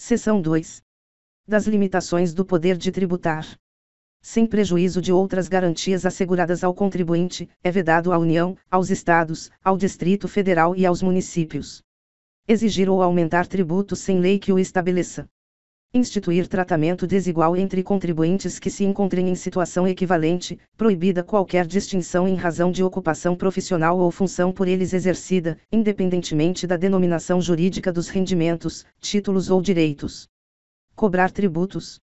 Seção 2. Das limitações do poder de tributar. Sem prejuízo de outras garantias asseguradas ao contribuinte, é vedado à União, aos Estados, ao Distrito Federal e aos municípios exigir ou aumentar tributo sem lei que o estabeleça. Instituir tratamento desigual entre contribuintes que se encontrem em situação equivalente, proibida qualquer distinção em razão de ocupação profissional ou função por eles exercida, independentemente da denominação jurídica dos rendimentos, títulos ou direitos. Cobrar tributos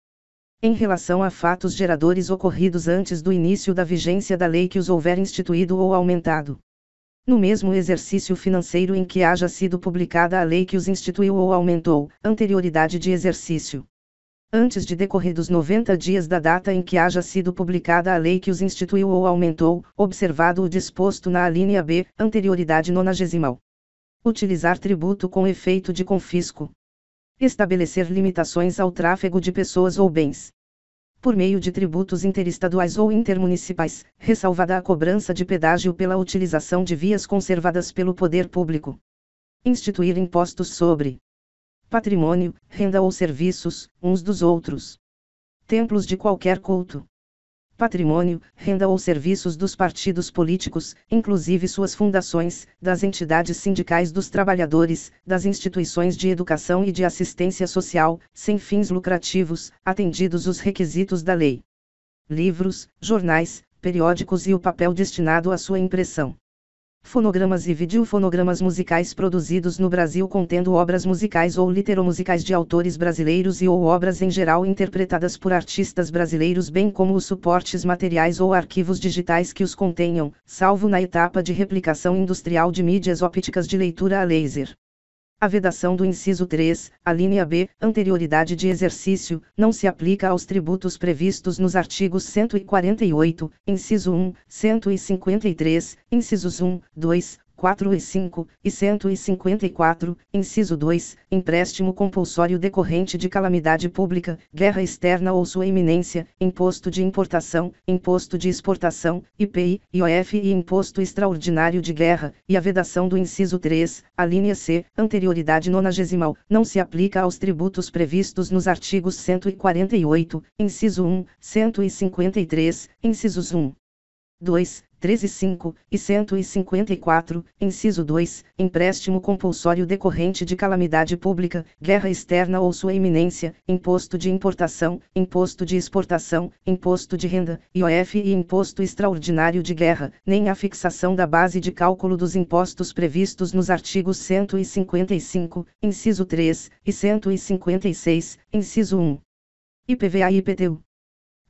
em relação a fatos geradores ocorridos antes do início da vigência da lei que os houver instituído ou aumentado. No mesmo exercício financeiro em que haja sido publicada a lei que os instituiu ou aumentou, anterioridade de exercício. Antes de decorridos 90 dias da data em que haja sido publicada a lei que os instituiu ou aumentou, observado o disposto na alínea B, anterioridade nonagesimal. Utilizar tributo com efeito de confisco. Estabelecer limitações ao tráfego de pessoas ou bens. Por meio de tributos interestaduais ou intermunicipais, ressalvada a cobrança de pedágio pela utilização de vias conservadas pelo poder público. Instituir impostos sobre patrimônio, renda ou serviços, uns dos outros. Templos de qualquer culto. Patrimônio, renda ou serviços dos partidos políticos, inclusive suas fundações, das entidades sindicais dos trabalhadores, das instituições de educação e de assistência social, sem fins lucrativos, atendidos os requisitos da lei. Livros, jornais, periódicos e o papel destinado à sua impressão. Fonogramas e videofonogramas musicais produzidos no Brasil contendo obras musicais ou literomusicais de autores brasileiros e ou obras em geral interpretadas por artistas brasileiros bem como os suportes materiais ou arquivos digitais que os contenham, salvo na etapa de replicação industrial de mídias ópticas de leitura a laser. A vedação do inciso 3, a linha B, anterioridade de exercício, não se aplica aos tributos previstos nos artigos 148, inciso 1, 153, incisos 1, 2, 4 e 5, e 154, inciso 2, empréstimo compulsório decorrente de calamidade pública, guerra externa ou sua iminência, imposto de importação, imposto de exportação, IPI, IOF e imposto extraordinário de guerra, e a vedação do inciso 3, a linha C, anterioridade nonagesimal, não se aplica aos tributos previstos nos artigos 148, inciso 1, 153, incisos 1, 2, 3 e 5, e 154, inciso 2, empréstimo compulsório decorrente de calamidade pública, guerra externa ou sua iminência, imposto de importação, imposto de exportação, imposto de renda, IOF e imposto extraordinário de guerra, nem a fixação da base de cálculo dos impostos previstos nos artigos 155, inciso 3, e 156, inciso 1. IPVA e IPTU.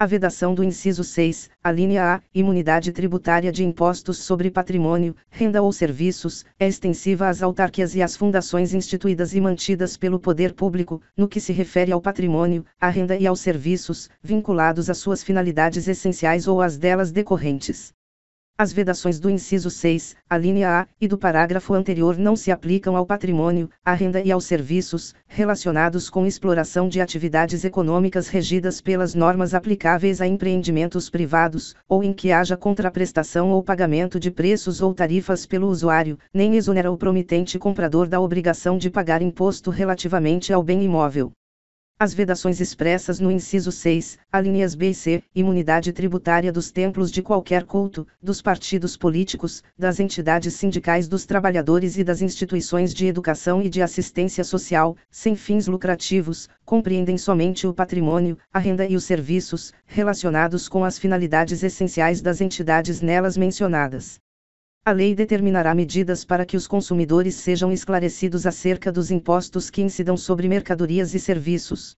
A vedação do inciso 6, a linha A, imunidade tributária de impostos sobre patrimônio, renda ou serviços, é extensiva às autarquias e às fundações instituídas e mantidas pelo poder público, no que se refere ao patrimônio, à renda e aos serviços, vinculados às suas finalidades essenciais ou às delas decorrentes. As vedações do inciso 6, a linha A, e do parágrafo anterior não se aplicam ao patrimônio, à renda e aos serviços, relacionados com exploração de atividades econômicas regidas pelas normas aplicáveis a empreendimentos privados, ou em que haja contraprestação ou pagamento de preços ou tarifas pelo usuário, nem exonera o promitente comprador da obrigação de pagar imposto relativamente ao bem imóvel. As vedações expressas no inciso 6, alíneas B e C, imunidade tributária dos templos de qualquer culto, dos partidos políticos, das entidades sindicais dos trabalhadores e das instituições de educação e de assistência social, sem fins lucrativos, compreendem somente o patrimônio, a renda e os serviços, relacionados com as finalidades essenciais das entidades nelas mencionadas. A lei determinará medidas para que os consumidores sejam esclarecidos acerca dos impostos que incidam sobre mercadorias e serviços.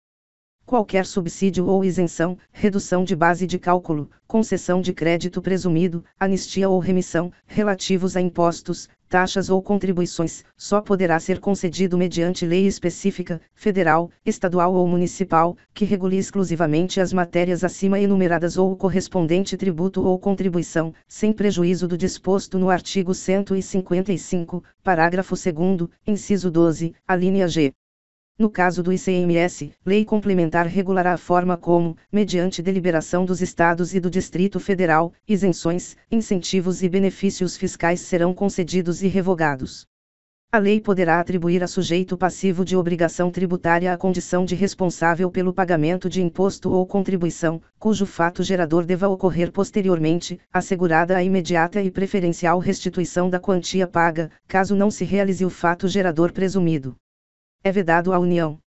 Qualquer subsídio ou isenção, redução de base de cálculo, concessão de crédito presumido, anistia ou remissão, relativos a impostos, taxas ou contribuições, só poderá ser concedido mediante lei específica, federal, estadual ou municipal, que regule exclusivamente as matérias acima enumeradas ou o correspondente tributo ou contribuição, sem prejuízo do disposto no artigo 155, parágrafo 2º, inciso 12, a linha G. No caso do ICMS, lei complementar regulará a forma como, mediante deliberação dos Estados e do Distrito Federal, isenções, incentivos e benefícios fiscais serão concedidos e revogados. A lei poderá atribuir a sujeito passivo de obrigação tributária a condição de responsável pelo pagamento de imposto ou contribuição, cujo fato gerador deva ocorrer posteriormente, assegurada a imediata e preferencial restituição da quantia paga, caso não se realize o fato gerador presumido. É vedado à União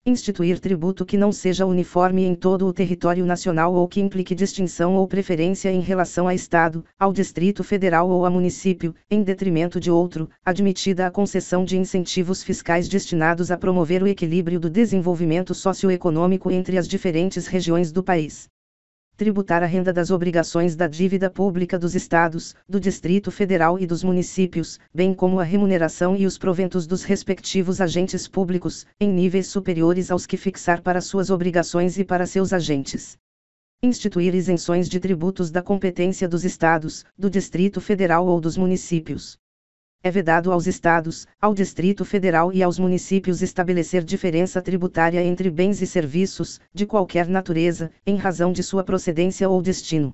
instituir tributo que não seja uniforme em todo o território nacional ou que implique distinção ou preferência em relação a Estado, ao Distrito Federal ou a município, em detrimento de outro, admitida a concessão de incentivos fiscais destinados a promover o equilíbrio do desenvolvimento socioeconômico entre as diferentes regiões do país. Tributar a renda das obrigações da dívida pública dos Estados, do Distrito Federal e dos municípios, bem como a remuneração e os proventos dos respectivos agentes públicos, em níveis superiores aos que fixar para suas obrigações e para seus agentes. Instituir isenções de tributos da competência dos Estados, do Distrito Federal ou dos municípios. É vedado aos Estados, ao Distrito Federal e aos municípios estabelecer diferença tributária entre bens e serviços, de qualquer natureza, em razão de sua procedência ou destino.